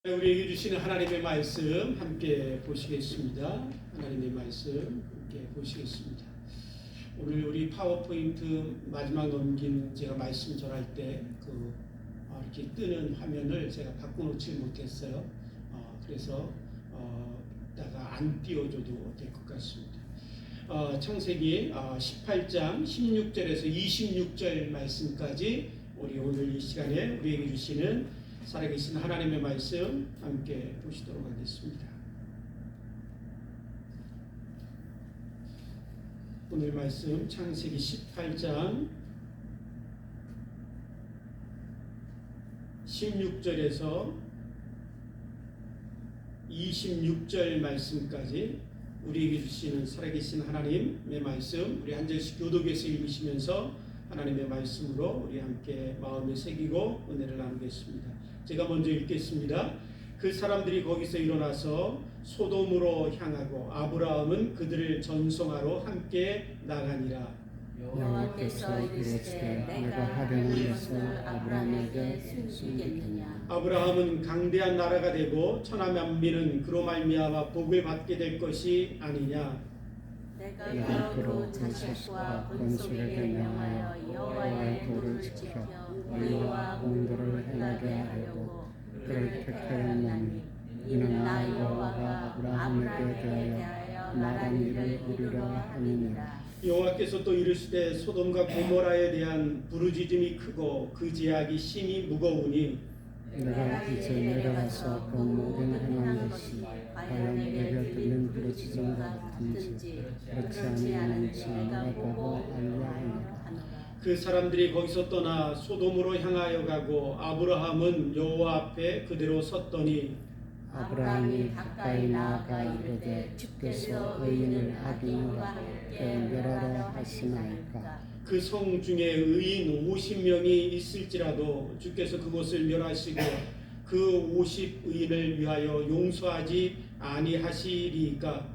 우리에게 주시는 하나님의 말씀 함께 보시겠습니다. 하나님의 말씀 함께 보시겠습니다. 오늘 우리 파워포인트 마지막 넘긴 제가 말씀 전할 때 이렇게 뜨는 화면을 제가 바꿔놓지 못했어요. 그래서 이따가 안 띄워줘도 될 것 같습니다. 창세기 18장 16절에서 26절 말씀까지 우리 오늘 이 시간에 우리에게 주시는 살아계신 하나님의 말씀 함께 보시도록 하겠습니다. 오늘 말씀 창세기 18장 16절에서 26절 말씀까지 우리에게 주시는 살아계신 하나님의 말씀, 우리 한 절씩 교독해서 읽으시면서 하나님의 말씀으로 우리 함께 마음에 새기고 은혜를 나누겠습니다. 제가 먼저 읽겠습니다. 그 사람들이 거기서 일어나서 소돔으로 향하고 아브라함은 그들을 전송하러 함께 나가니라. 여호와께서 이르시되 내가 하려는 것을 아브라함에게 숨기겠느냐. 아브라함은 강대한 나라가 되고 천하 만민은 그로 말미암아 복을 받게 될 것이 아니냐. 내가 그로 자식과 본속에게 명하여 여호와의 도를 지켜 의와 공도를 행하게 하려고 그를 택하였나니 이는 나 여호와가 아브라함에게 대하여 말한 일을 이루려 함이니라. 여호와께서 또 이르시되 소돔과 고모라에 대한 부르짖음이 크고 그 제약이 심히 무거우니 내가 이제 내려가서 그 모든 행한 것이 과연 내게 들린 부르짖음 같은지 그렇지 아니한지 내가 보고 알려 하노라. 그 사람들이 거기서 떠나 소돔으로 향하여 가고 아브라함은 여호와 앞에 그대로 섰더니 아브라함이 가까이 나아가 이르되 주께서 의인을 악인과 함께 멸하려 하시나이까. 그 성 중에 의인 50명이 있을지라도 주께서 그곳을 멸하시고 그 50의인을 위하여 용서하지 아니하시리까.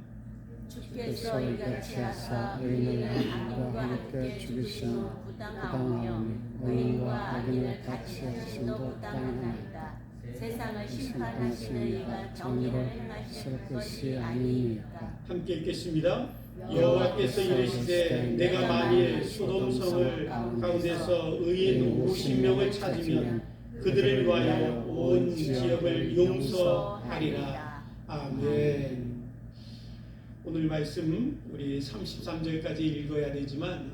주께서 이같이 하사 의인을 악인과 함께 죽이심은 부당하오니 의인과 악인을 같이 하심도 부당하나이다. 세상을 심판하시는 이가 정의를 행하실 것이 아니니까. 함께 읽겠습니다. 여호와께서 이르시되 내가 만일 소돔성을 가운데서 의인 50명을 찾으면 그들을 위하여 온 지역을 용서하리라. 아멘. 오늘 말씀 우리 33절까지 읽어야 되지만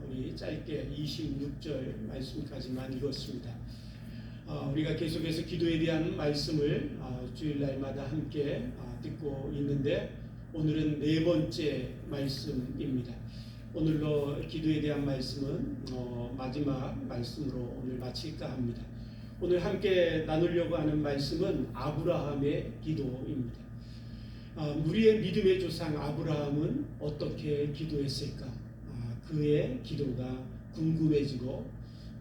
우리 짧게 26절 말씀까지만 읽었습니다. 우리가 계속해서 기도에 대한 말씀을 주일날마다 함께 듣고 있는데 오늘은 네 번째 말씀입니다. 오늘로 기도에 대한 말씀은 마지막 말씀으로 오늘 마칠까 합니다. 오늘 함께 나누려고 하는 말씀은 아브라함의 기도입니다. 우리의 믿음의 조상 아브라함은 어떻게 기도했을까? 그의 기도가 궁금해지고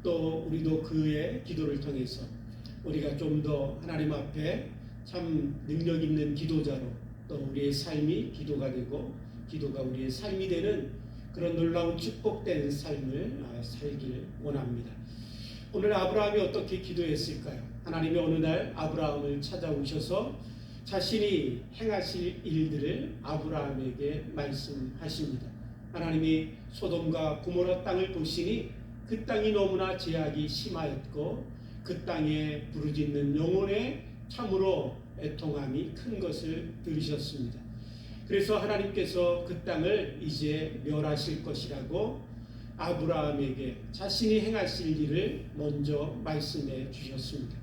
또 우리도 그의 기도를 통해서 우리가 좀 더 하나님 앞에 참 능력 있는 기도자로 또 우리의 삶이 기도가 되고 기도가 우리의 삶이 되는 그런 놀라운 축복된 삶을 살길 원합니다. 오늘 아브라함이 어떻게 기도했을까요? 하나님이 어느 날 아브라함을 찾아오셔서 자신이 행하실 일들을 아브라함에게 말씀하십니다. 하나님이 소돔과 고모라 땅을 보시니 그 땅이 너무나 제약이 심하였고 그 땅에 부르짖는 영혼의 참으로 애통함이 큰 것을 들으셨습니다. 그래서 하나님께서 그 땅을 이제 멸하실 것이라고 아브라함에게 자신이 행하실 일을 먼저 말씀해 주셨습니다.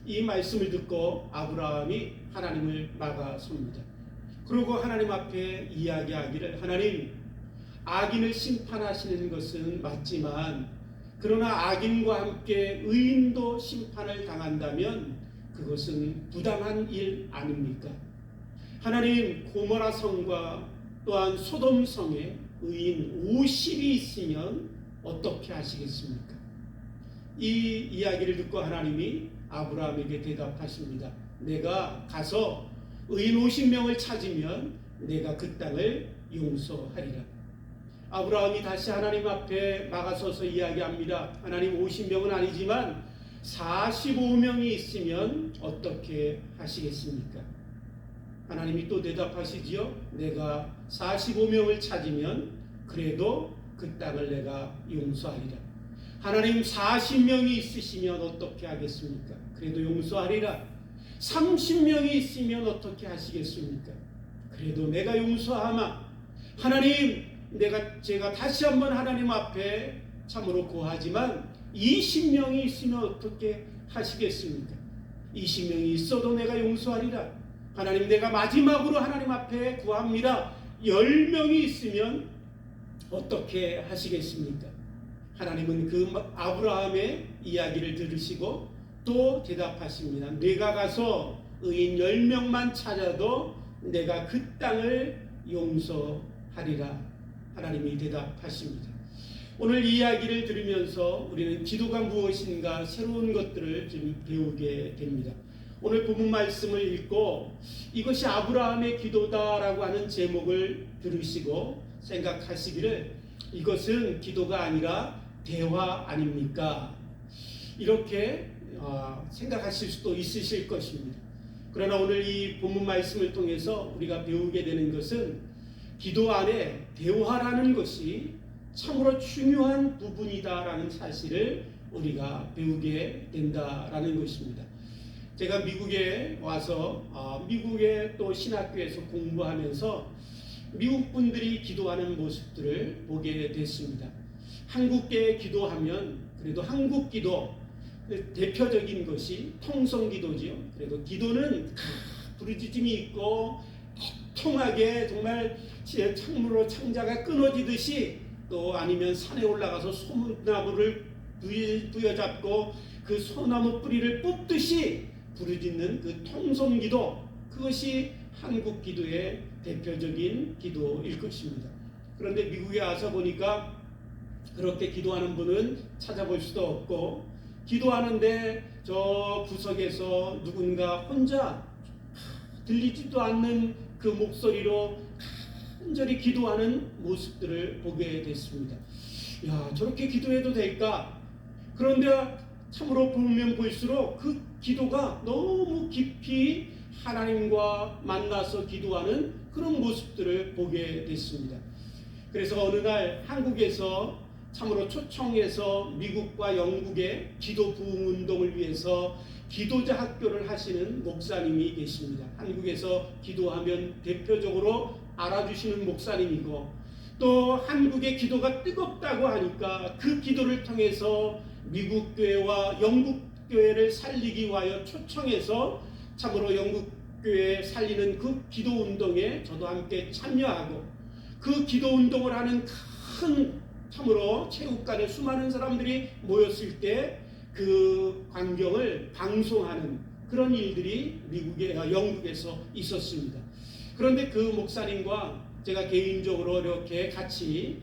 이 말씀을 듣고 아브라함이 하나님을 막아섭니다. 그리고 하나님 앞에 이야기하기를 하나님, 악인을 심판하시는 것은 맞지만 그러나 악인과 함께 의인도 심판을 당한다면 그것은 부당한 일 아닙니까? 하나님, 고모라 성과 또한 소돔 성에 의인 50이 있으면 어떻게 하시겠습니까? 이 이야기를 듣고 하나님이 아브라함에게 대답하십니다. 내가 가서 의인 50명을 찾으면 내가 그 땅을 용서하리라. 아브라함이 다시 하나님 앞에 막아서서 이야기합니다. 하나님, 50명은 아니지만 45명이 있으면 어떻게 하시겠습니까? 하나님이 또 대답하시지요. 내가 45명을 찾으면 그래도 그 땅을 내가 용서하리라. 하나님 40명이 있으시면 어떻게 하겠습니까? 그래도 용서하리라. 30명이 있으면 어떻게 하시겠습니까? 그래도 내가 용서하마. 하나님, 제가 다시 한번 하나님 앞에 참으로 고하지만 20명이 있으면 어떻게 하시겠습니까? 20명이 있어도 내가 용서하리라. 하나님, 내가 마지막으로 하나님 앞에 구합니다. 10명이 있으면 어떻게 하시겠습니까? 하나님은 그 아브라함의 이야기를 들으시고 또 대답하십니다. 내가 가서 의인 10명만 찾아도 내가 그 땅을 용서하리라. 하나님이 대답하십니다. 오늘 이 이야기를 들으면서 우리는 기도가 무엇인가 새로운 것들을 좀 배우게 됩니다. 오늘 본문 말씀을 읽고 이것이 아브라함의 기도다라고 하는 제목을 들으시고 생각하시기를 이것은 기도가 아니라 대화 아닙니까? 이렇게 생각하실 수도 있으실 것입니다. 그러나 오늘 이 본문 말씀을 통해서 우리가 배우게 되는 것은 기도 안에 대화라는 것이 참으로 중요한 부분이다라는 사실을 우리가 배우게 된다라는 것입니다. 제가 미국에 와서 미국의 또 신학교에서 공부하면서 미국 분들이 기도하는 모습들을 보게 됐습니다. 한국계 기도하면 그래도 한국 기도 대표적인 것이 통성기도지요. 그래도 기도는 부르짖음이 있고 통하게 정말 창문으로 창자가 끊어지듯이 또 아니면 산에 올라가서 소나무를 부여잡고 그 소나무 뿌리를 뽑듯이 부르짖는 그 통성기도, 그것이 한국 기도의 대표적인 기도일 것입니다. 그런데 미국에 와서 보니까 그렇게 기도하는 분은 찾아볼 수도 없고, 기도하는데 저 구석에서 누군가 혼자 들리지도 않는 그 목소리로 간절히 기도하는 모습들을 보게 됐습니다. 야, 저렇게 기도해도 될까? 그런데 참으로 보면 볼수록 그 기도가 너무 깊이 하나님과 만나서 기도하는 그런 모습들을 보게 됐습니다. 그래서 어느 날 한국에서 참으로 초청해서 미국과 영국의 기도 부흥 운동을 위해서 기도자 학교를 하시는 목사님이 계십니다. 한국에서 기도하면 대표적으로 알아주시는 목사님이고, 또 한국의 기도가 뜨겁다고 하니까 그 기도를 통해서 미국 교회와 영국 교회를 살리기 위하여 초청해서 참으로 영국 교회 살리는 그 기도 운동에 저도 함께 참여하고, 그 기도 운동을 하는 큰 참으로 체육관에 수많은 사람들이 모였을 때 그 광경을 방송하는 그런 일들이 영국에서 있었습니다. 그런데 그 목사님과 제가 개인적으로 이렇게 같이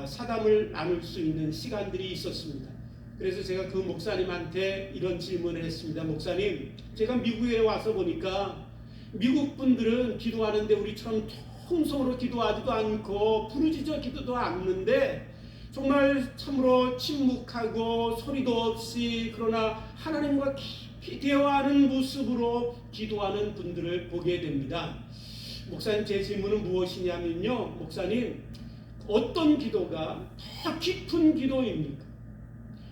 사담을 나눌 수 있는 시간들이 있었습니다. 그래서 제가 그 목사님한테 이런 질문을 했습니다. 목사님, 제가 미국에 와서 보니까 미국 분들은 기도하는데 우리처럼 통성으로 기도하지도 않고 부르짖어 기도도 않는데 정말 참으로 침묵하고 소리도 없이 그러나 하나님과 깊이 대화하는 모습으로 기도하는 분들을 보게 됩니다. 목사님, 제 질문은 무엇이냐면요, 목사님, 어떤 기도가 더 깊은 기도입니까?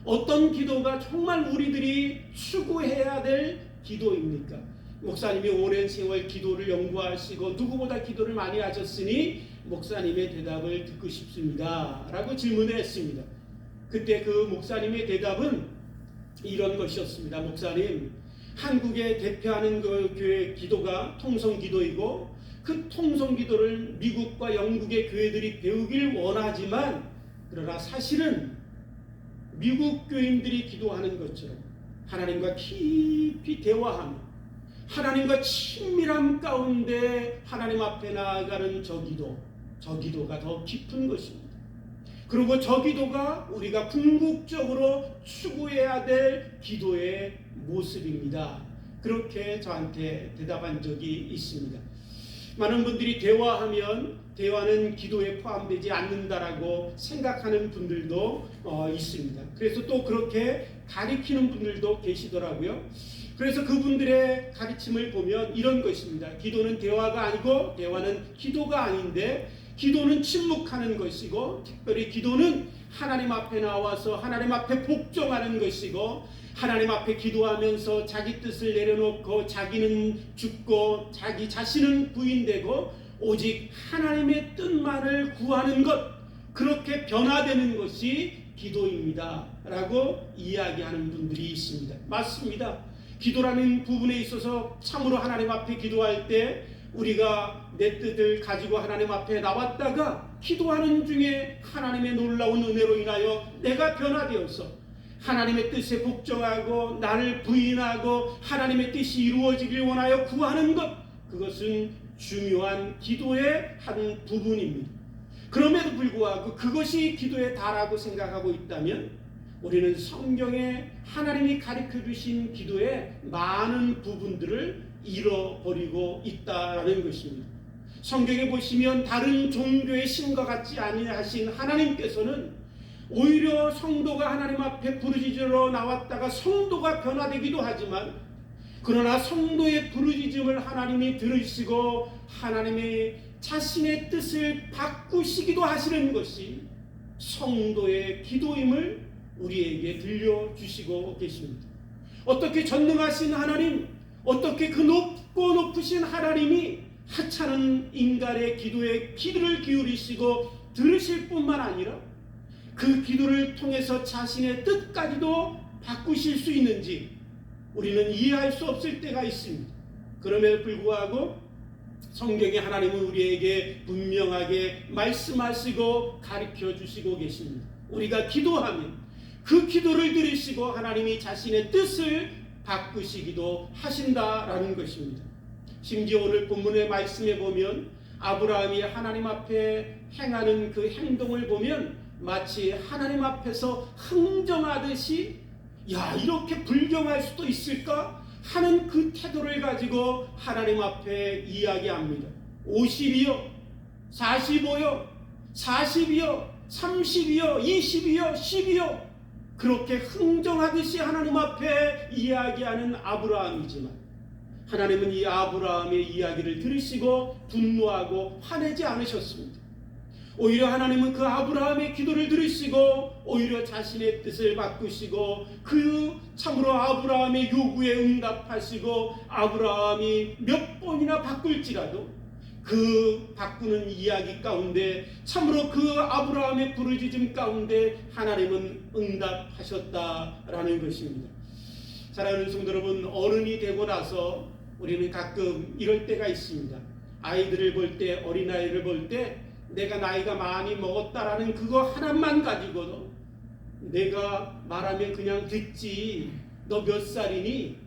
어떤 기도가 정말 우리들이 추구해야 될 기도입니까? 목사님이 오랜 세월 기도를 연구하시고 누구보다 기도를 많이 하셨으니 목사님의 대답을 듣고 싶습니다 라고 질문을 했습니다. 그때 그 목사님의 대답은 이런 것이었습니다. 목사님, 한국에 대표하는 그 교회 기도가 통성기도이고 그 통성기도를 미국과 영국의 교회들이 배우길 원하지만, 그러나 사실은 미국 교인들이 기도하는 것처럼 하나님과 깊이 대화하며 하나님과 친밀함 가운데 하나님 앞에 나아가는 저 기도가 더 깊은 것입니다. 그리고 저 기도가 우리가 궁극적으로 추구해야 될 기도의 모습입니다. 그렇게 저한테 대답한 적이 있습니다. 많은 분들이 대화는 기도에 포함되지 않는다라고 생각하는 분들도 있습니다. 그래서 또 그렇게 가리키는 분들도 계시더라고요. 그래서 그분들의 가르침을 보면 이런 것입니다. 기도는 대화가 아니고 대화는 기도가 아닌데, 기도는 침묵하는 것이고, 특별히 기도는 하나님 앞에 나와서 하나님 앞에 복종하는 것이고, 하나님 앞에 기도하면서 자기 뜻을 내려놓고 자기는 죽고 자기 자신은 부인되고 오직 하나님의 뜻만을 구하는 것, 그렇게 변화되는 것이 기도입니다 라고 이야기하는 분들이 있습니다. 맞습니다. 기도라는 부분에 있어서 참으로 하나님 앞에 기도할 때 우리가 내 뜻을 가지고 하나님 앞에 나왔다가 기도하는 중에 하나님의 놀라운 은혜로 인하여 내가 변화되어서 하나님의 뜻에 복종하고 나를 부인하고 하나님의 뜻이 이루어지길 원하여 구하는 것, 그것은 중요한 기도의 한 부분입니다. 그럼에도 불구하고 그것이 기도의 다라고 생각하고 있다면 우리는 성경에 하나님이 가르쳐 주신 기도의 많은 부분들을 잃어버리고 있다는 것입니다. 성경에 보시면 다른 종교의 신과 같지 아니하신 하나님께서는 오히려 성도가 하나님 앞에 부르짖으러 나왔다가 성도가 변화되기도 하지만, 그러나 성도의 부르짖음을 하나님이 들으시고 하나님의 자신의 뜻을 바꾸시기도 하시는 것이 성도의 기도임을 우리에게 들려주시고 계십니다. 어떻게 전능하신 하나님, 어떻게 그 높고 높으신 하나님이 하찮은 인간의 기도에 귀를 기울이시고 들으실 뿐만 아니라 그 기도를 통해서 자신의 뜻까지도 바꾸실 수 있는지 우리는 이해할 수 없을 때가 있습니다. 그럼에도 불구하고 성경의 하나님은 우리에게 분명하게 말씀하시고 가르쳐 주시고 계십니다. 우리가 기도하면 그 기도를 들으시고 하나님이 자신의 뜻을 바꾸시기도 하신다라는 것입니다. 심지어 오늘 본문의 말씀에 보면 아브라함이 하나님 앞에 행하는 그 행동을 보면 마치 하나님 앞에서 흥정하듯이 야, 이렇게 불경할 수도 있을까 하는 그 태도를 가지고 하나님 앞에 이야기합니다. 50이요 45요 40이요 30이요 20이요 10이요 그렇게 흥정하듯이 하나님 앞에 이야기하는 아브라함이지만, 하나님은 이 아브라함의 이야기를 들으시고 분노하고 화내지 않으셨습니다. 오히려 하나님은 그 아브라함의 기도를 들으시고 오히려 자신의 뜻을 바꾸시고 그 참으로 아브라함의 요구에 응답하시고 아브라함이 몇 번이나 바꿀지라도 그 바꾸는 이야기 가운데 참으로 그 아브라함의 부르짖음 가운데 하나님은 응답하셨다라는 것입니다. 사랑하는 성도 여러분, 어른이 되고 나서 우리는 가끔 이럴 때가 있습니다. 아이들을 볼 때, 어린아이를 볼 때 내가 나이가 많이 먹었다라는 그거 하나만 가지고도 내가 말하면 그냥 듣지, 너 몇 살이니?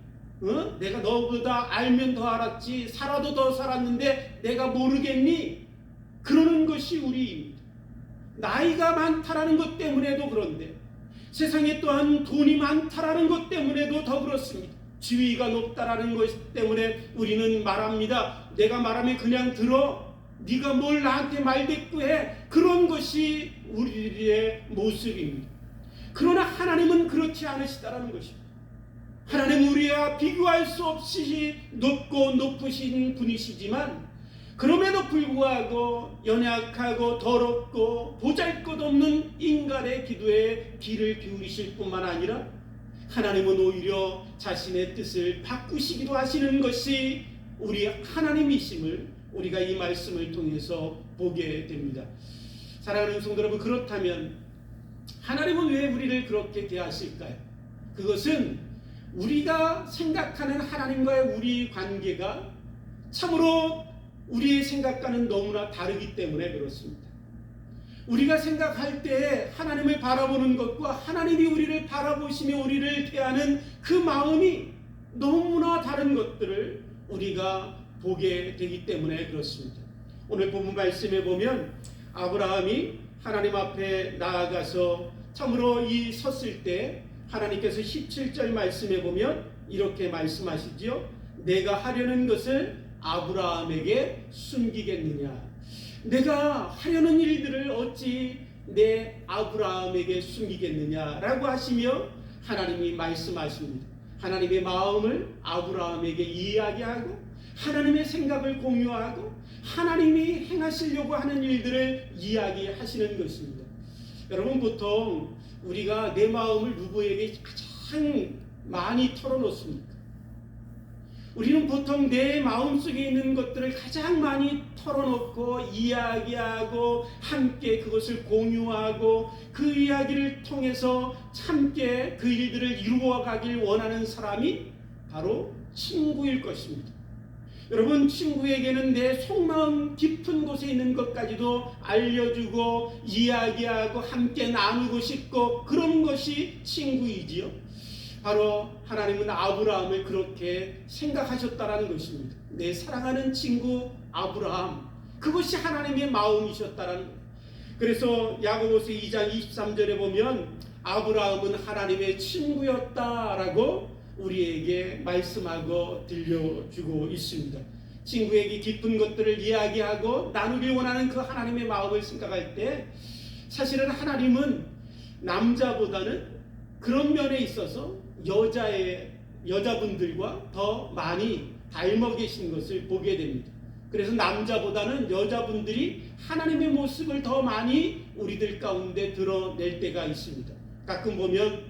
내가 너보다 알면 더 알았지, 살아도 더 살았는데 내가 모르겠니? 그러는 것이 우리입니다. 나이가 많다라는 것 때문에도 그런데, 세상에 또한 돈이 많다라는 것 때문에도 더 그렇습니다. 지위가 높다라는 것 때문에 우리는 말합니다. 내가 말하면 그냥 들어, 네가 뭘 나한테 말대꾸해. 그런 것이 우리의 모습입니다. 그러나 하나님은 그렇지 않으시다라는 것입니다. 하나님은 우리와 비교할 수 없이 높고 높으신 분이시지만 그럼에도 불구하고 연약하고 더럽고 보잘것없는 인간의 기도에 귀를 기울이실 뿐만 아니라 하나님은 오히려 자신의 뜻을 바꾸시기도 하시는 것이 우리 하나님이심을 우리가 이 말씀을 통해서 보게 됩니다. 사랑하는 성도 여러분, 그렇다면 하나님은 왜 우리를 그렇게 대하실까요? 그것은 우리가 생각하는 하나님과의 우리 관계가 참으로 우리의 생각과는 너무나 다르기 때문에 그렇습니다. 우리가 생각할 때 하나님을 바라보는 것과 하나님이 우리를 바라보시며 우리를 대하는 그 마음이 너무나 다른 것들을 우리가 보게 되기 때문에 그렇습니다. 오늘 본문 말씀에 보면 아브라함이 하나님 앞에 나아가서 참으로 이 섰을 때 하나님께서 17절 말씀에 보면 이렇게 말씀하시지요. 내가 하려는 것을 아브라함에게 숨기겠느냐? 내가 하려는 일들을 어찌 내 아브라함에게 숨기겠느냐라고 하시며 하나님이 말씀하십니다. 하나님의 마음을 아브라함에게 이야기하고 하나님의 생각을 공유하고 하나님이 행하시려고 하는 일들을 이야기하시는 것입니다. 여러분, 보통 우리가 내 마음을 누구에게 가장 많이 털어놓습니까? 우리는 보통 내 마음속에 있는 것들을 가장 많이 털어놓고 이야기하고 함께 그것을 공유하고 그 이야기를 통해서 함께 그 일들을 이루어 가길 원하는 사람이 바로 친구일 것입니다. 여러분, 친구에게는 내 속마음 깊은 곳에 있는 것까지도 알려주고 이야기하고 함께 나누고 싶고 그런 것이 친구이지요. 바로 하나님은 아브라함을 그렇게 생각하셨다라는 것입니다. 내 사랑하는 친구 아브라함, 그것이 하나님의 마음이셨다라는 거예요. 그래서 야고보서 2장 23절에 보면 아브라함은 하나님의 친구였다라고 우리에게 말씀하고 들려주고 있습니다. 친구에게 깊은 것들을 이야기하고 나누길 원하는 그 하나님의 마음을 생각할 때 사실은 하나님은 남자보다는 그런 면에 있어서 여자분들과 더 많이 닮아 계신 것을 보게 됩니다. 그래서 남자보다는 여자분들이 하나님의 모습을 더 많이 우리들 가운데 드러낼 때가 있습니다. 가끔 보면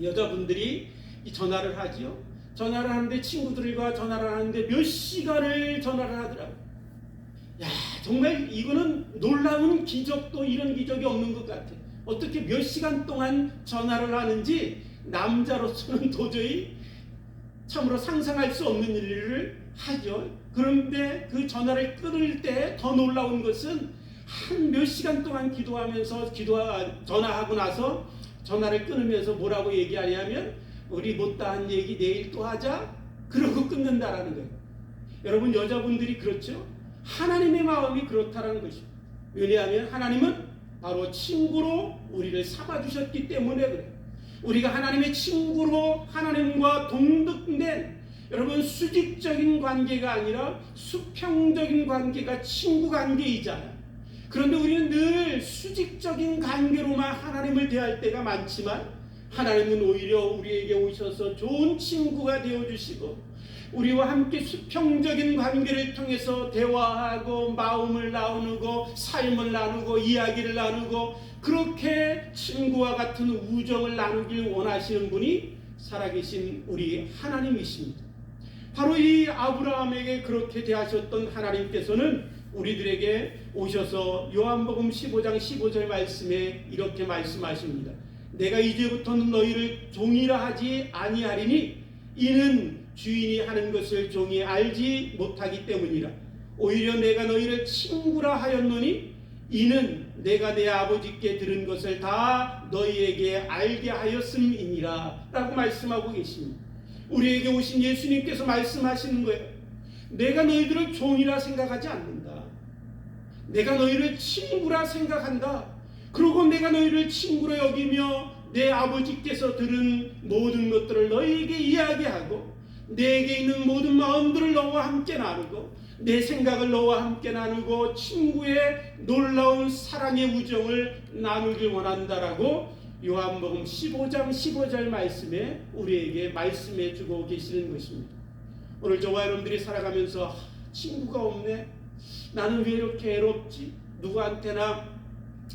여자분들이 전화를 하지요. 전화를 하는데 친구들과 전화를 하는데 몇 시간을 전화를 하더라고요. 야, 정말 이거는 놀라운 기적도 이런 기적이 없는 것 같아요. 어떻게 몇 시간 동안 전화를 하는지 남자로서는 도저히 참으로 상상할 수 없는 일을 하죠. 그런데 그 전화를 끊을 때 더 놀라운 것은 한 몇 시간 동안 기도하면서 전화하고 나서 전화를 끊으면서 뭐라고 얘기하냐면 우리 못다한 얘기 내일 또 하자 그러고 끊는다라는 거예요. 여러분, 여자분들이 그렇죠? 하나님의 마음이 그렇다라는 것입니다. 왜냐하면 하나님은 바로 친구로 우리를 삼아주셨기 때문에 그래요. 우리가 하나님의 친구로 하나님과 동등된 여러분 수직적인 관계가 아니라 수평적인 관계가 친구 관계이잖아요. 그런데 우리는 늘 수직적인 관계로만 하나님을 대할 때가 많지만 하나님은 오히려 우리에게 오셔서 좋은 친구가 되어주시고 우리와 함께 수평적인 관계를 통해서 대화하고 마음을 나누고 삶을 나누고 이야기를 나누고 그렇게 친구와 같은 우정을 나누길 원하시는 분이 살아계신 우리 하나님이십니다. 바로 이 아브라함에게 그렇게 대하셨던 하나님께서는 우리들에게 오셔서 요한복음 15장 15절 말씀에 이렇게 말씀하십니다. 내가 이제부터는 너희를 종이라 하지 아니하리니 이는 주인이 하는 것을 종이 알지 못하기 때문이라. 오히려 내가 너희를 친구라 하였노니 이는 내가 내 아버지께 들은 것을 다 너희에게 알게 하였음이니라 라고 말씀하고 계십니다. 우리에게 오신 예수님께서 말씀하시는 거예요. 내가 너희들을 종이라 생각하지 않는다. 내가 너희를 친구라 생각한다. 그리고 내가 너희를 친구로 여기며 내 아버지께서 들은 모든 것들을 너희에게 이야기하고 내게 있는 모든 마음들을 너와 함께 나누고 내 생각을 너와 함께 나누고 친구의 놀라운 사랑의 우정을 나누길 원한다라고 요한복음 15장 15절 말씀에 우리에게 말씀해 주고 계시는 것입니다. 오늘 저와 여러분들이 살아가면서 친구가 없네, 나는 왜 이렇게 외롭지, 누구한테나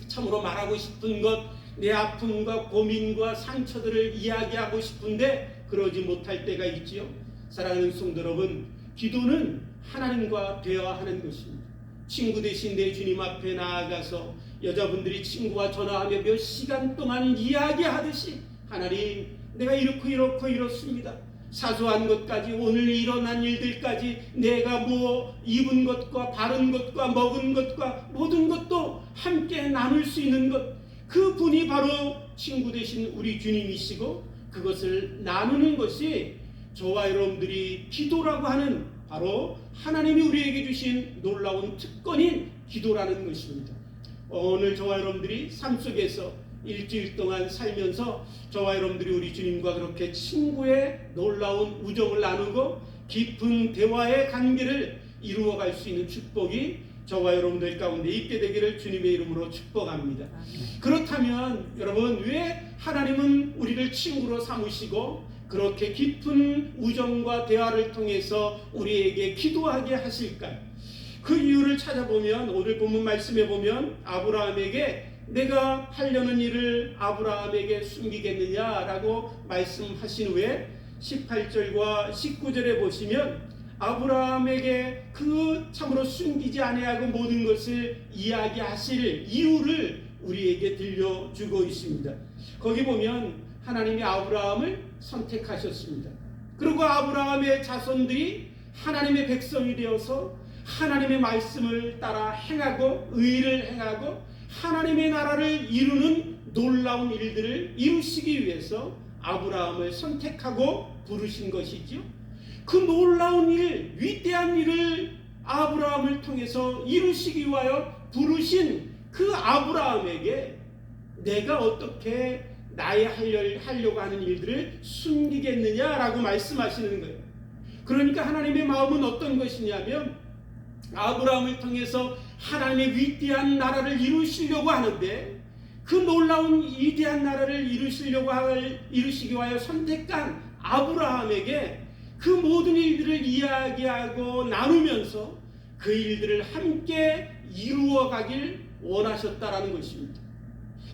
참으로 말하고 싶은 것, 내 아픔과 고민과 상처들을 이야기하고 싶은데 그러지 못할 때가 있지요. 사랑하는 성도 여러분, 기도는 하나님과 대화하는 것입니다. 친구 대신 내 주님 앞에 나아가서 여자분들이 친구와 전화하며 몇 시간 동안 이야기하듯이 하나님, 내가 이렇고 이렇습니다. 사소한 것까지 오늘 일어난 일들까지 내가 뭐 입은 것과 바른 것과 먹은 것과 모든 것도 함께 나눌 수 있는 것, 그 분이 바로 친구 되신 우리 주님이시고 그것을 나누는 것이 저와 여러분들이 기도라고 하는 바로 하나님이 우리에게 주신 놀라운 특권인 기도라는 것입니다. 오늘 저와 여러분들이 삶 속에서 일주일 동안 살면서 저와 여러분들이 우리 주님과 그렇게 친구의 놀라운 우정을 나누고 깊은 대화의 관계를 이루어갈 수 있는 축복이 저와 여러분들 가운데 있게 되기를 주님의 이름으로 축복합니다. 그렇다면 여러분, 왜 하나님은 우리를 친구로 삼으시고 그렇게 깊은 우정과 대화를 통해서 우리에게 기도하게 하실까요? 그 이유를 찾아보면 오늘 본문 말씀에 보면 아브라함에게 내가 하려는 일을 아브라함에게 숨기겠느냐라고 말씀하신 후에 18절과 19절에 보시면 아브라함에게 그 참으로 숨기지 아니하고 모든 것을 이야기하실 이유를 우리에게 들려주고 있습니다. 거기 보면 하나님이 아브라함을 선택하셨습니다. 그리고 아브라함의 자손들이 하나님의 백성이 되어서 하나님의 말씀을 따라 행하고 의를 행하고 하나님의 나라를 이루는 놀라운 일들을 이루시기 위해서 아브라함을 선택하고 부르신 것이지요. 그 놀라운 일, 위대한 일을 아브라함을 통해서 이루시기 위하여 부르신 그 아브라함에게 내가 어떻게 나의 하려고 하는 일들을 숨기겠느냐라고 말씀하시는 거예요. 그러니까 하나님의 마음은 어떤 것이냐면 아브라함을 통해서 하나님의 위대한 나라를 이루시려고 하는데 그 놀라운 위대한 나라를 이루시기 위하여 선택한 아브라함에게 그 모든 일들을 이야기하고 나누면서 그 일들을 함께 이루어가길 원하셨다라는 것입니다.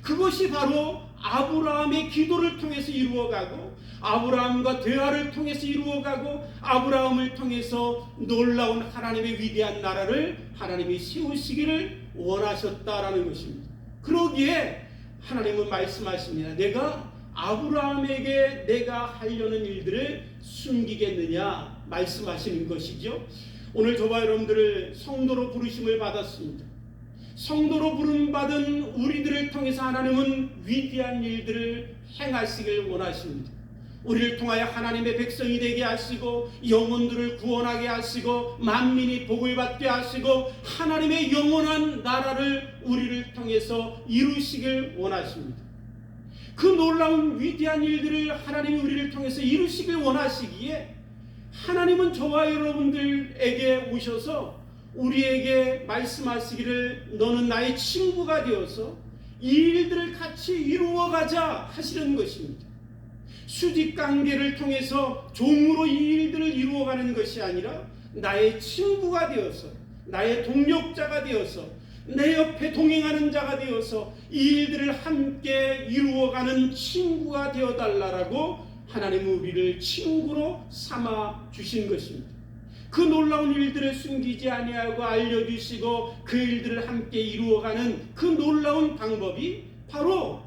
그것이 바로 아브라함의 기도를 통해서 이루어가고 아브라함과 대화를 통해서 이루어가고 아브라함을 통해서 놀라운 하나님의 위대한 나라를 하나님이 세우시기를 원하셨다라는 것입니다. 그러기에 하나님은 말씀하십니다. 내가 아브라함에게 내가 하려는 일들을 숨기겠느냐 말씀하시는 것이죠. 오늘 저와 여러분들을 성도로 부르심을 받았습니다. 성도로 부름받은 우리들을 통해서 하나님은 위대한 일들을 행하시길 원하십니다. 우리를 통하여 하나님의 백성이 되게 하시고 영혼들을 구원하게 하시고 만민이 복을 받게 하시고 하나님의 영원한 나라를 우리를 통해서 이루시길 원하십니다. 그 놀라운 위대한 일들을 하나님이 우리를 통해서 이루시길 원하시기에 하나님은 저와 여러분들에게 오셔서 우리에게 말씀하시기를 너는 나의 친구가 되어서 이 일들을 같이 이루어가자 하시는 것입니다. 수직관계를 통해서 종으로 이 일들을 이루어가는 것이 아니라 나의 친구가 되어서 나의 동력자가 되어서 내 옆에 동행하는 자가 되어서 이 일들을 함께 이루어가는 친구가 되어달라고 하나님은 우리를 친구로 삼아 주신 것입니다. 그 놀라운 일들을 숨기지 아니하고 알려주시고 그 일들을 함께 이루어가는 그 놀라운 방법이 바로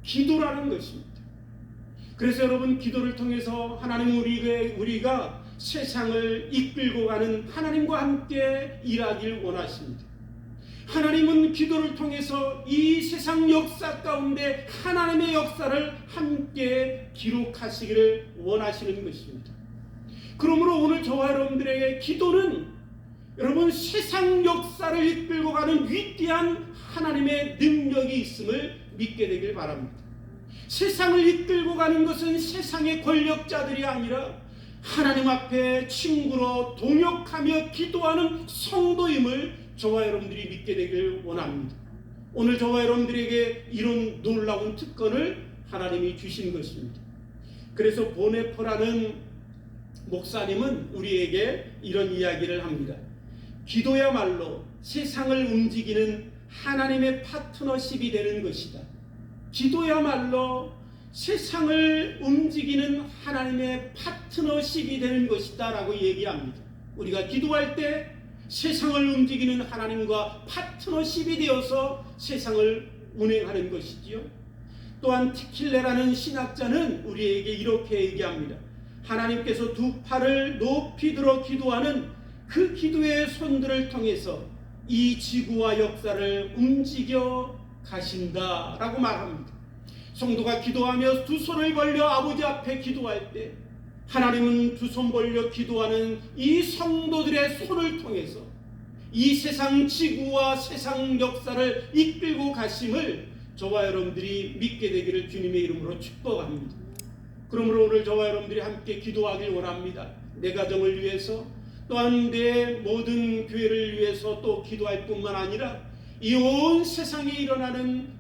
기도라는 것입니다. 그래서 여러분, 기도를 통해서 하나님은 우리가 세상을 이끌고 가는 하나님과 함께 일하길 원하십니다. 하나님은 기도를 통해서 이 세상 역사 가운데 하나님의 역사를 함께 기록하시기를 원하시는 것입니다. 그러므로 오늘 저와 여러분들에게 기도는 여러분 세상 역사를 이끌고 가는 위대한 하나님의 능력이 있음을 믿게 되길 바랍니다. 세상을 이끌고 가는 것은 세상의 권력자들이 아니라 하나님 앞에 친구로 동역하며 기도하는 성도임을 저와 여러분들이 믿게 되길 원합니다. 오늘 저와 여러분들에게 이런 놀라운 특권을 하나님이 주신 것입니다. 그래서 보네퍼라는 목사님은 우리에게 이런 이야기를 합니다. 기도야말로 세상을 움직이는 하나님의 파트너십이 되는 것이다. 기도야말로 세상을 움직이는 하나님의 파트너십이 되는 것이다 라고 얘기합니다. 우리가 기도할 때 세상을 움직이는 하나님과 파트너십이 되어서 세상을 운행하는 것이지요. 또한 티킬레라는 신학자는 우리에게 이렇게 얘기합니다. 하나님께서 두 팔을 높이 들어 기도하는 그 기도의 손들을 통해서 이 지구와 역사를 움직여 가신다라고 말합니다. 성도가 기도하며 두 손을 벌려 아버지 앞에 기도할 때 하나님은 두 손 벌려 기도하는 이 성도들의 손을 통해서 이 세상 지구와 세상 역사를 이끌고 가심을 저와 여러분들이 믿게 되기를 주님의 이름으로 축복합니다. 그러므로 오늘 저와 여러분들이 함께 기도하길 원합니다. 내 가정을 위해서 또한 내 모든 교회를 위해서 또 기도할 뿐만 아니라 이 온 세상에 일어나는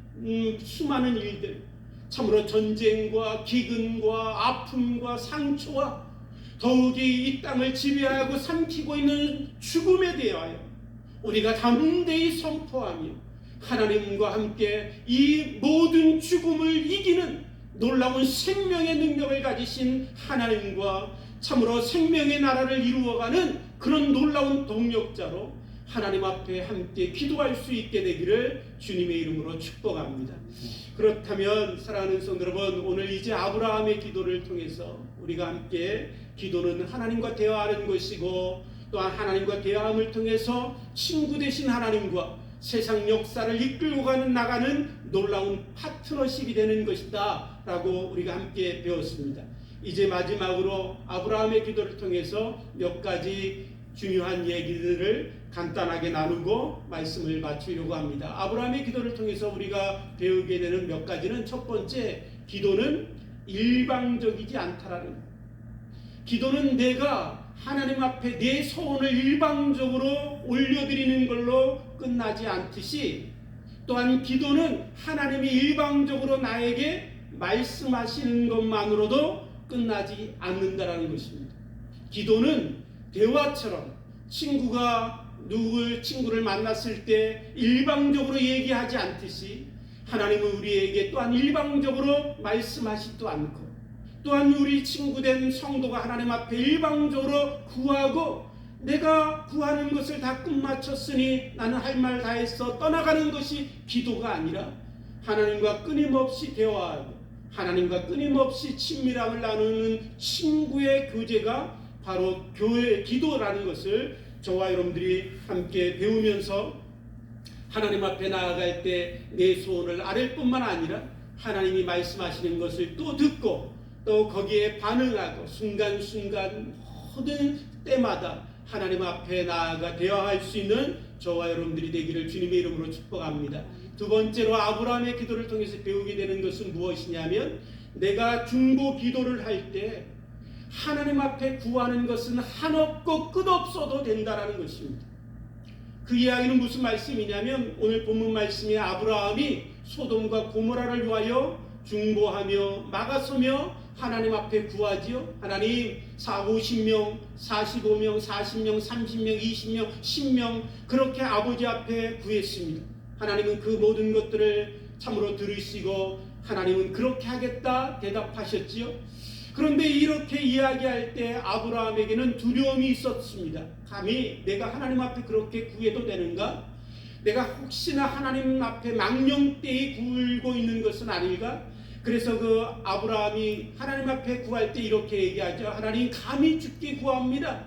수많은 일들, 참으로 전쟁과 기근과 아픔과 상처와 더욱이 이 땅을 지배하고 삼키고 있는 죽음에 대하여 우리가 담대히 선포하며 하나님과 함께 이 모든 죽음을 이기는 놀라운 생명의 능력을 가지신 하나님과 참으로 생명의 나라를 이루어가는 그런 놀라운 동력자로 하나님 앞에 함께 기도할 수 있게 되기를 주님의 이름으로 축복합니다. 그렇다면 사랑하는 성도 여러분, 오늘 이제 아브라함의 기도를 통해서 우리가 함께 기도는 하나님과 대화하는 것이고 또한 하나님과 대화함을 통해서 친구 되신 하나님과 세상 역사를 이끌고 나가는 놀라운 파트너십이 되는 것이다 라고 우리가 함께 배웠습니다. 이제 마지막으로 아브라함의 기도를 통해서 몇 가지 중요한 얘기들을 간단하게 나누고 말씀을 마치려고 합니다. 아브라함의 기도를 통해서 우리가 배우게 되는 몇 가지는, 첫 번째, 기도는 일방적이지 않다라는 것. 기도는 내가 하나님 앞에 내 소원을 일방적으로 올려드리는 걸로 끝나지 않듯이, 또한 기도는 하나님이 일방적으로 나에게 말씀하시는 것만으로도 끝나지 않는다라는 것입니다. 기도는 대화처럼 친구를 만났을 때 일방적으로 얘기하지 않듯이 하나님은 우리에게 또한 일방적으로 말씀하시지도 않고, 또한 우리 친구된 성도가 하나님 앞에 일방적으로 구하고 내가 구하는 것을 다 끝마쳤으니 나는 할 말 다 했어 떠나가는 것이 기도가 아니라 하나님과 끊임없이 대화하고 하나님과 끊임없이 친밀함을 나누는 친구의 교제가 바로 교회의 기도라는 것을 저와 여러분들이 함께 배우면서 하나님 앞에 나아갈 때 내 소원을 아뢰을 뿐만 아니라 하나님이 말씀하시는 것을 또 듣고 또 거기에 반응하고 순간순간 모든 때마다 하나님 앞에 나아가 대화할 수 있는 저와 여러분들이 되기를 주님의 이름으로 축복합니다. 두 번째로 아브라함의 기도를 통해서 배우게 되는 것은 무엇이냐면, 내가 중보 기도를 할 때 하나님 앞에 구하는 것은 한없고 끝없어도 된다라는 것입니다. 그 이야기는 무슨 말씀이냐면, 오늘 본문 말씀에 아브라함이 소돔과 고모라를 위하여 중보하며 막아서며 하나님 앞에 구하지요. 하나님 50명, 45명, 40명, 30명, 20명, 10명 그렇게 아버지 앞에 구했습니다. 하나님은 그 모든 것들을 참으로 들으시고 하나님은 그렇게 하겠다 대답하셨지요. 그런데 이렇게 이야기할 때 아브라함에게는 두려움이 있었습니다. 감히 내가 하나님 앞에 그렇게 구해도 되는가? 내가 혹시나 하나님 앞에 망령되이 굴고 있는 것은 아닐까? 그래서 그 아브라함이 하나님 앞에 구할 때 이렇게 얘기하죠. 하나님, 감히 주께 구합니다.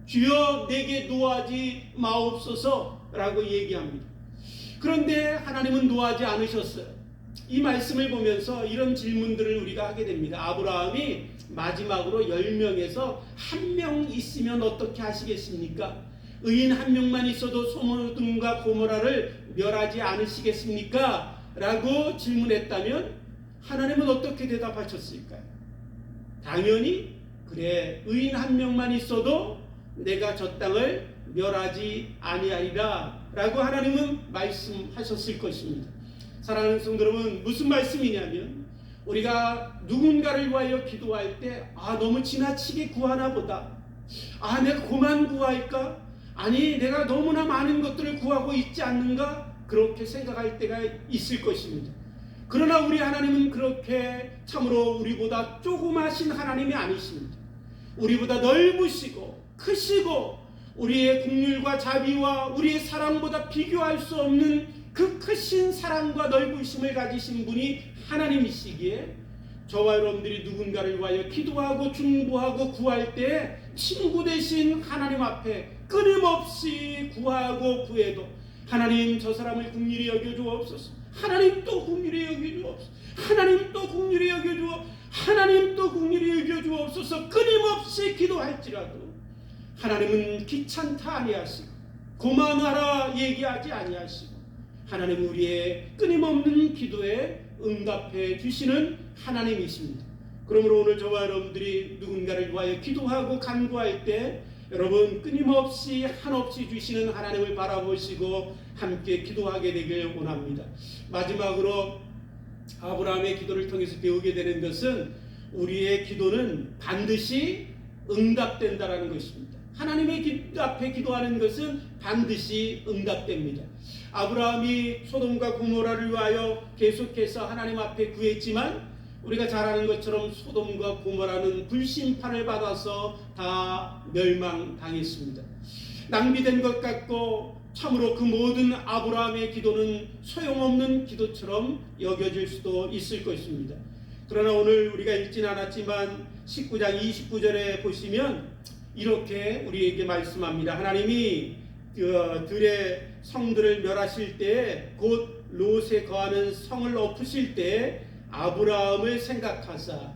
주여 내게 노하지 마옵소서 라고 얘기합니다. 그런데 하나님은 노하지 않으셨어요. 이 말씀을 보면서 이런 질문들을 우리가 하게 됩니다. 아브라함이 마지막으로 10명에서 1명 있으면 어떻게 하시겠습니까? 의인 1명만 있어도 소돔과 고모라를 멸하지 않으시겠습니까? 라고 질문했다면 하나님은 어떻게 대답하셨을까요? 당연히 그래, 의인 1명만 있어도 내가 저 땅을 멸하지 아니하리라 라고 하나님은 말씀하셨을 것입니다. 사랑하는 성도 여러분, 무슨 말씀이냐면, 우리가 누군가를 위하여 기도할 때 너무 지나치게 구하나 보다, 내가 그만 구할까? 아니 내가 너무나 많은 것들을 구하고 있지 않는가? 그렇게 생각할 때가 있을 것입니다. 그러나 우리 하나님은 그렇게 참으로 우리보다 조그마신 하나님이 아니십니다. 우리보다 넓으시고 크시고 우리의 긍휼과 자비와 우리의 사랑보다 비교할 수 없는 그 크신 사랑과 넓으심을 가지신 분이 하나님이시기에 저와 여러분들이 누군가를 위하여 기도하고 중보하고 구할 때 친구 되신 하나님 앞에 끊임없이 구하고 구해도 하나님 저 사람을 긍휼히 여겨주옵소서, 하나님 또 긍휼히 여겨주옵소서, 하나님 또 긍휼히 여겨주옵소서, 하나님 또 긍휼히 여겨주옵소서 끊임없이 기도할지라도 하나님은 귀찮다 아니하시고 고만하라 얘기하지 아니하시고 하나님 우리의 끊임없는 기도에 응답해 주시는 하나님이십니다. 그러므로 오늘 저와 여러분들이 누군가를 위하여 기도하고 간구할 때 여러분 끊임없이 한없이 주시는 하나님을 바라보시고 함께 기도하게 되길 원합니다. 마지막으로 아브라함의 기도를 통해서 배우게 되는 것은 우리의 기도는 반드시 응답된다라는 것입니다. 하나님의 앞에 기도하는 것은 반드시 응답됩니다. 아브라함이 소돔과 고모라를 위하여 계속해서 하나님 앞에 구했지만 우리가 잘 아는 것처럼 소돔과 고모라는 불심판을 받아서 다 멸망당했습니다. 낭비된 것 같고 참으로 그 모든 아브라함의 기도는 소용없는 기도처럼 여겨질 수도 있을 것입니다. 그러나 오늘 우리가 읽지는 않았지만 19장 29절에 보시면 이렇게 우리에게 말씀합니다. 하나님이 들의 성들을 멸하실 때 곧 롯에 거하는 성을 엎으실 때 아브라함을 생각하사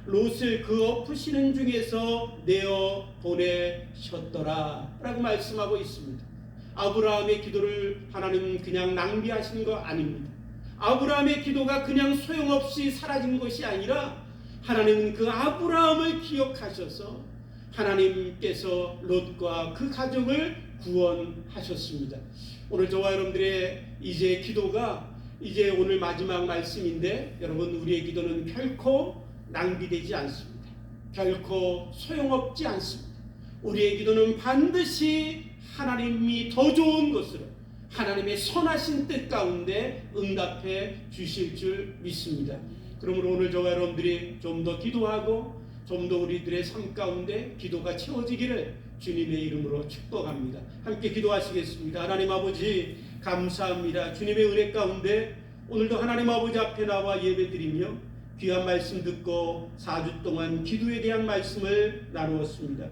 롯을 그 엎으시는 중에서 내어 보내셨더라 라고 말씀하고 있습니다. 아브라함의 기도를 하나님은 그냥 낭비하신 거 아닙니다. 아브라함의 기도가 그냥 소용없이 사라진 것이 아니라 하나님은 그 아브라함을 기억하셔서 하나님께서 롯과 그 가족을 구원하셨습니다. 오늘 저와 여러분들의 이제 기도가 이제 오늘 마지막 말씀인데 여러분 우리의 기도는 결코 낭비되지 않습니다. 결코 소용없지 않습니다. 우리의 기도는 반드시 하나님이 더 좋은 것으로 하나님의 선하신 뜻 가운데 응답해 주실 줄 믿습니다. 그러므로 오늘 저와 여러분들이 좀 더 기도하고 좀 더 우리들의 삶 가운데 기도가 채워지기를 주님의 이름으로 축복합니다. 함께 기도하시겠습니다. 하나님 아버지 감사합니다. 주님의 은혜 가운데 오늘도 하나님 아버지 앞에 나와 예배드리며 귀한 말씀 듣고 4주 동안 기도에 대한 말씀을 나누었습니다.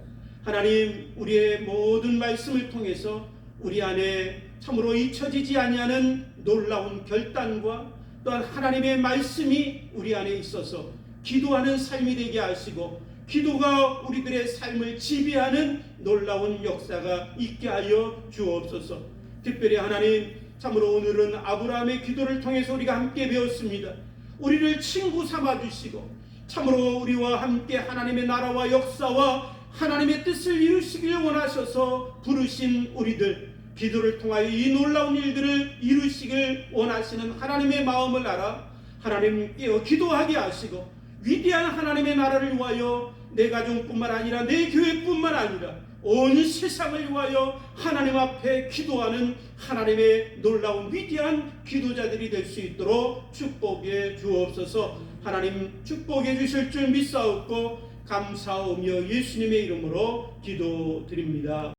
하나님 우리의 모든 말씀을 통해서 우리 안에 참으로 잊혀지지 아니하는 놀라운 결단과 또한 하나님의 말씀이 우리 안에 있어서 기도하는 삶이 되게 하시고 기도가 우리들의 삶을 지배하는 놀라운 역사가 있게 하여 주옵소서. 특별히 하나님 참으로 오늘은 아브라함의 기도를 통해서 우리가 함께 배웠습니다. 우리를 친구 삼아주시고 참으로 우리와 함께 하나님의 나라와 역사와 하나님의 뜻을 이루시길 원하셔서 부르신 우리들 기도를 통하여 이 놀라운 일들을 이루시길 원하시는 하나님의 마음을 알아 하나님 깨어 기도하게 하시고 위대한 하나님의 나라를 위하여 내 가정뿐만 아니라 내 교회뿐만 아니라 온 세상을 위하여 하나님 앞에 기도하는 하나님의 놀라운 위대한 기도자들이 될 수 있도록 축복해 주옵소서. 하나님 축복해 주실 줄 믿사옵고 감사하며 예수님의 이름으로 기도드립니다.